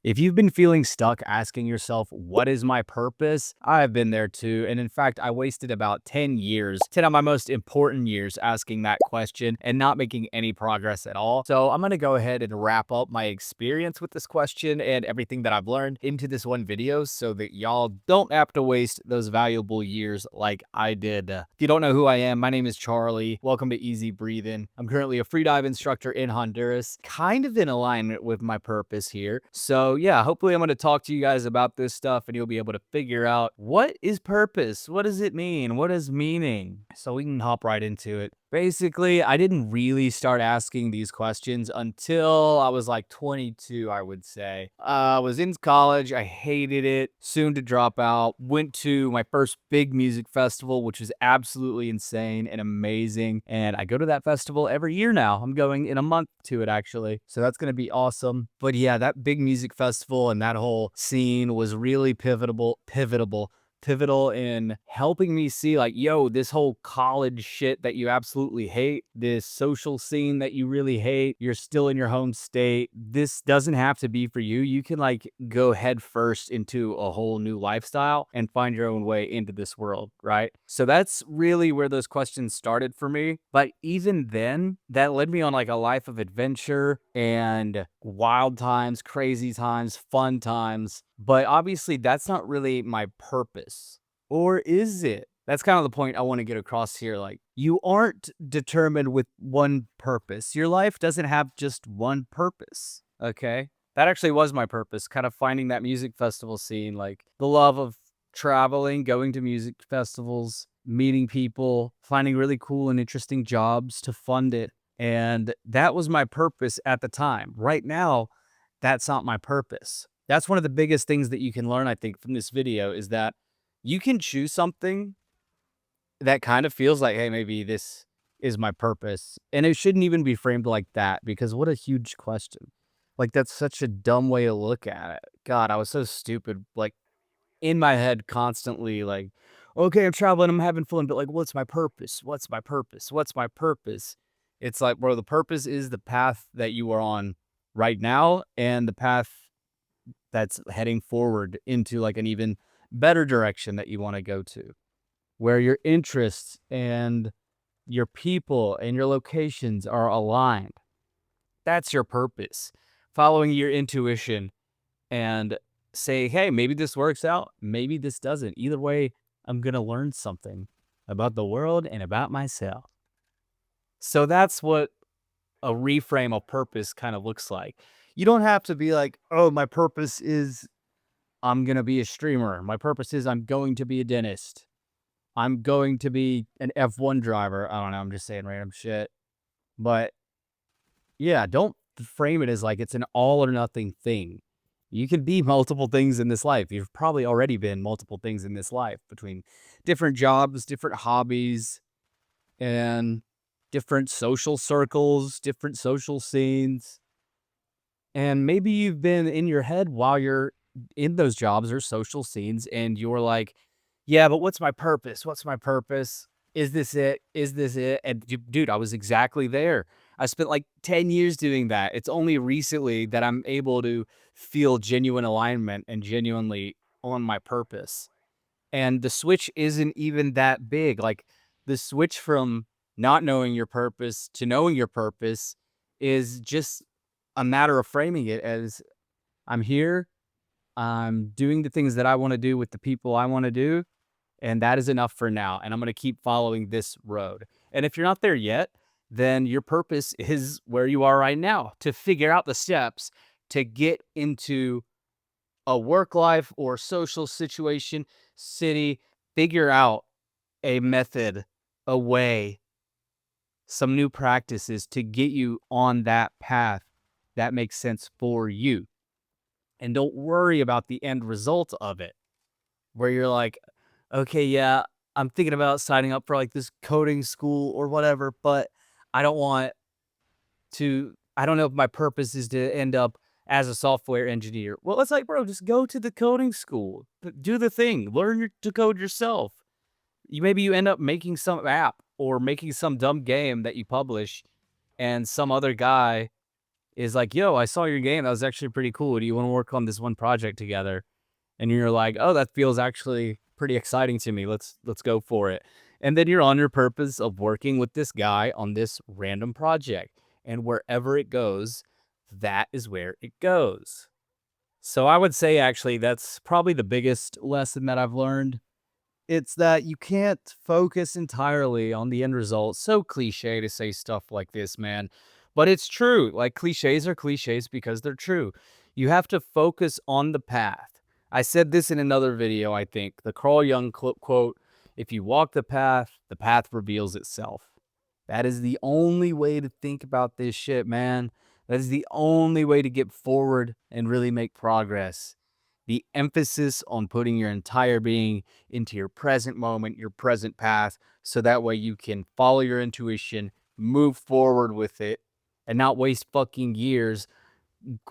If you've been feeling stuck asking yourself, what is my purpose? I've been there too. And in fact, I wasted about 10 years, 10 of my most important years asking that question and not making any progress at all. So I'm going to go ahead and wrap up my experience with this question and everything that I've learned into this one video so that y'all don't have to waste those valuable years like I did. If you don't know who I am, my name is Charlie. Welcome to Easy Breathing. I'm currently a freedive instructor in Honduras, kind of in alignment with my purpose here. So yeah, hopefully I'm going to talk to you guys about this stuff and you'll be able to figure out what is purpose? What does it mean? What is meaning? So we can hop right into it. Basically, I didn't really start asking these questions until I was like 22, I would say. I was in college. I hated it. Soon to drop out. Went to my first big music festival, which was absolutely insane and amazing. And I go to that festival every year now. I'm going in a month to it, actually. So that's going to be awesome. But yeah, that big music festival and that whole scene was really pivotal in helping me see like, yo, this whole college shit that you absolutely hate, this social scene that you really hate, you're still in your home state. This doesn't have to be for you. You can like go head first into a whole new lifestyle and find your own way into this world, right? So that's really where those questions started for me. But even then, that led me on like a life of adventure and wild times, crazy times, fun times. But obviously, that's not really my purpose. Or is it? That's kind of the point I want to get across here. Like, you aren't determined with one purpose. Your life doesn't have just one purpose. Okay. That actually was my purpose, kind of finding that music festival scene, like the love of traveling, going to music festivals, meeting people, finding really cool and interesting jobs to fund it. And that was my purpose at the time. Right now, that's not my purpose. That's one of the biggest things that you can learn, I think, from this video is that you can choose something that kind of feels like, hey, maybe this is my purpose. And it shouldn't even be framed like that because what a huge question. Like, that's such a dumb way to look at it. God, I was so stupid. Like, in my head, constantly, like, okay, I'm traveling, I'm having fun, but like, what's my purpose? What's my purpose? What's my purpose? It's like, bro, the purpose is the path that you are on right now and the path that's heading forward into like an even better direction that you want to go to, where your interests and your people and your locations are aligned. That's your purpose. Following your intuition and say, hey, maybe this works out, maybe this doesn't. Either way, I'm going to learn something about the world and about myself. So that's what a reframe of purpose kind of looks like. You don't have to be like, oh, my purpose is I'm going to be a streamer. My purpose is I'm going to be a dentist. I'm going to be an F1 driver. I don't know. I'm just saying random shit. But yeah, don't frame it as like it's an all or nothing thing. You can be multiple things in this life. You've probably already been multiple things in this life between different jobs, different hobbies, and different social circles, different social scenes. And maybe you've been in your head while you're in those jobs or social scenes and you're like, yeah, but what's my purpose? What's my purpose? Is this it? Is this it? And dude, I was exactly there. I spent like 10 years doing that. It's only recently that I'm able to feel genuine alignment and genuinely on my purpose. And the switch isn't even that big. Like the switch from not knowing your purpose to knowing your purpose is just a matter of framing it as I'm here, I'm doing the things that I want to do with the people I want to do, and that is enough for now. And I'm going to keep following this road. And if you're not there yet, then your purpose is where you are right now to figure out the steps to get into a work life or social situation, city, figure out a method, a way, some new practices to get you on that path that makes sense for you. And don't worry about the end result of it, where you're like, okay, yeah, I'm thinking about signing up for like this coding school or whatever, but I don't want I don't know if my purpose is to end up as a software engineer. Well, it's like, bro, just go to the coding school, do the thing, to code yourself. Maybe you end up making some app or making some dumb game that you publish and some other guy is like, yo, I saw your game. That was actually pretty cool. Do you want to work on this one project together? And you're like, oh, that feels actually pretty exciting to me. Let's go for it. And then you're on your purpose of working with this guy on this random project. And wherever it goes, that is where it goes. So I would say actually that's probably the biggest lesson that I've learned. It's that you can't focus entirely on the end result. So cliche to say stuff like this, man. But it's true. Like cliches are cliches because they're true. You have to focus on the path. I said this in another video, I think. The Carl Jung quote, if you walk the path reveals itself. That is the only way to think about this shit, man. That is the only way to get forward and really make progress. The emphasis on putting your entire being into your present moment, your present path, so that way you can follow your intuition, move forward with it, and not waste fucking years.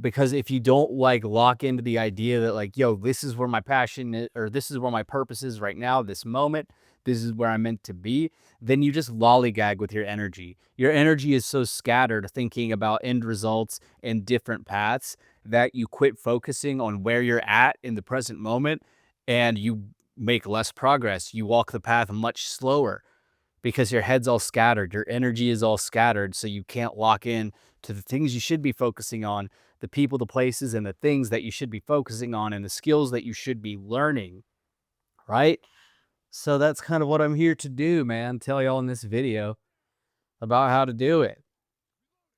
Because if you don't like lock into the idea that like, yo, this is where my passion is, or this is where my purpose is right now, this moment, this is where I'm meant to be, then you just lollygag with your energy. Your energy is so scattered thinking about end results and different paths that you quit focusing on where you're at in the present moment and you make less progress. You walk the path much slower because your head's all scattered, your energy is all scattered, so you can't lock in to the things you should be focusing on, the people, the places, and the things that you should be focusing on, and the skills that you should be learning, right? So that's kind of what I'm here to do, man. Tell y'all in this video about how to do it.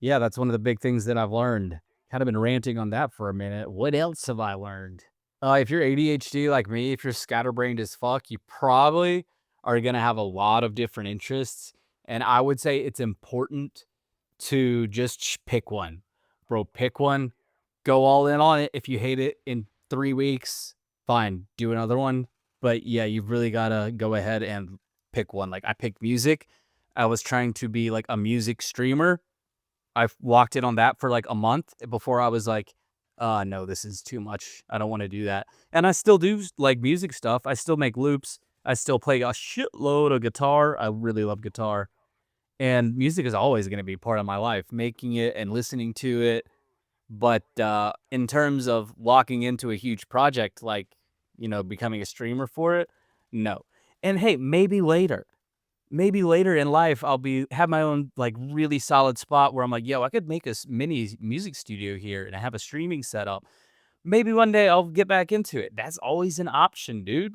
Yeah, that's one of the big things that I've learned. Kind of been ranting on that for a minute. What else have I learned? If you're ADHD like me, if you're scatterbrained as fuck, you probably are going to have a lot of different interests. And I would say it's important to just pick one. Bro, pick one, go all in on it. If you hate it in 3 weeks, fine, do another one. But yeah, you've really got to go ahead and pick one. Like I picked music. I was trying to be like a music streamer. I've locked in on that for like a month before I was like, no, this is too much. I don't want to do that. And I still do like music stuff. I still make loops. I still play a shitload of guitar. I really love guitar. And music is always going to be part of my life, making it and listening to it. But in terms of locking into a huge project, like, becoming a streamer for it, no. And hey, maybe later in life I'll have my own like really solid spot where I'm like, yo, I could make a mini music studio here and I have a streaming setup. Maybe one day I'll get back into it. That's always an option, dude.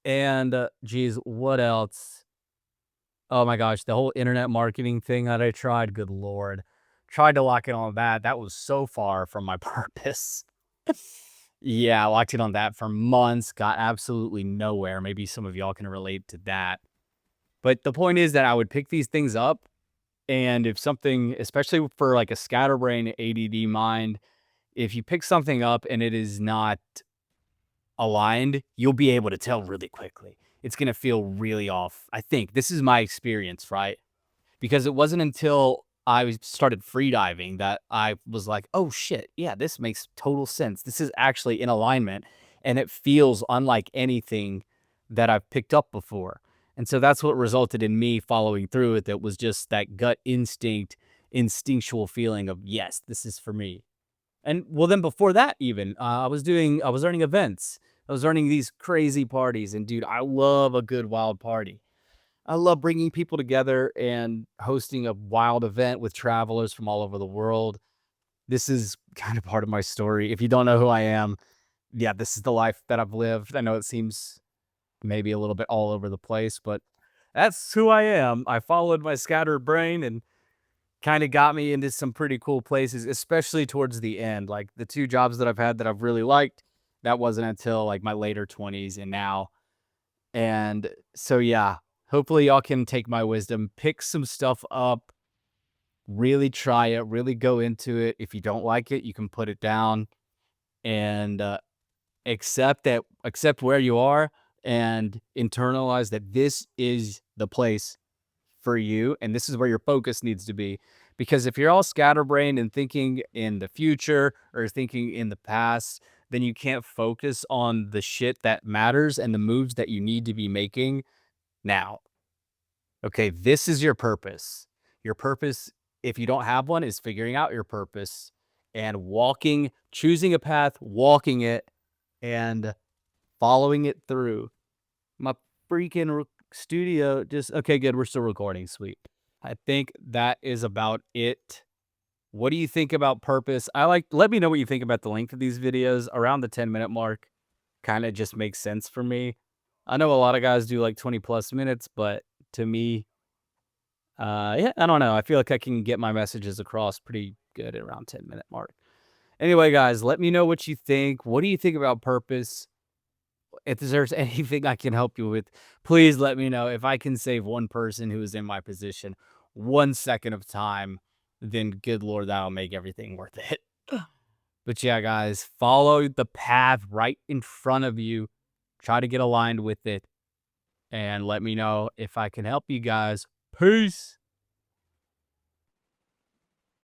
And geez, what else? Oh my gosh, the whole internet marketing thing that I tried, good lord. Tried to lock in on that. That was so far from my purpose. Yeah, I locked in on that for months, got absolutely nowhere. Maybe some of y'all can relate to that. But the point is that I would pick these things up, and if something, especially for like a scatterbrain ADD mind, if you pick something up and it is not aligned, you'll be able to tell really quickly. It's going to feel really off. I think this is my experience, right? Because it wasn't until I started freediving that I was like, oh shit, yeah, this makes total sense. This is actually in alignment and it feels unlike anything that I've picked up before. And so that's what resulted in me following through with it was just that gut instinct, instinctual feeling of, yes, this is for me. And well, then before that, even I was running events. I was running these crazy parties, and dude, I love a good wild party. I love bringing people together and hosting a wild event with travelers from all over the world. This is kind of part of my story. If you don't know who I am, yeah, this is the life that I've lived. I know it seems maybe a little bit all over the place, but that's who I am. I followed my scattered brain and kind of got me into some pretty cool places, especially towards the end. Like the two jobs that I've had that I've really liked, that wasn't until like my later 20s and now. And so, yeah, hopefully y'all can take my wisdom, pick some stuff up, really try it, really go into it. If you don't like it, you can put it down and accept where you are and internalize that this is the place for you and this is where your focus needs to be. Because if you're all scatterbrained and thinking in the future or thinking in the past, then you can't focus on the shit that matters and the moves that you need to be making now. Okay, this is your purpose. Your purpose, if you don't have one, is figuring out your purpose. and choosing a path, walking it, and following it through. My freaking studio just okay, good. We're still recording. Sweet. I think that is about it. What do you think about purpose? Let me know what you think about the length of these videos. Around the 10-minute mark kind of just makes sense for me. I know a lot of guys do like 20 plus minutes, but to me, yeah, I don't know. I feel like I can get my messages across pretty good at around 10-minute mark. Anyway, guys, let me know what you think. What do you think about purpose? If there's anything I can help you with, please let me know. If I can save one person who is in my position 1 second of time, then good Lord, that'll make everything worth it. But yeah, guys, follow the path right in front of you. Try to get aligned with it and let me know if I can help you guys. Peace.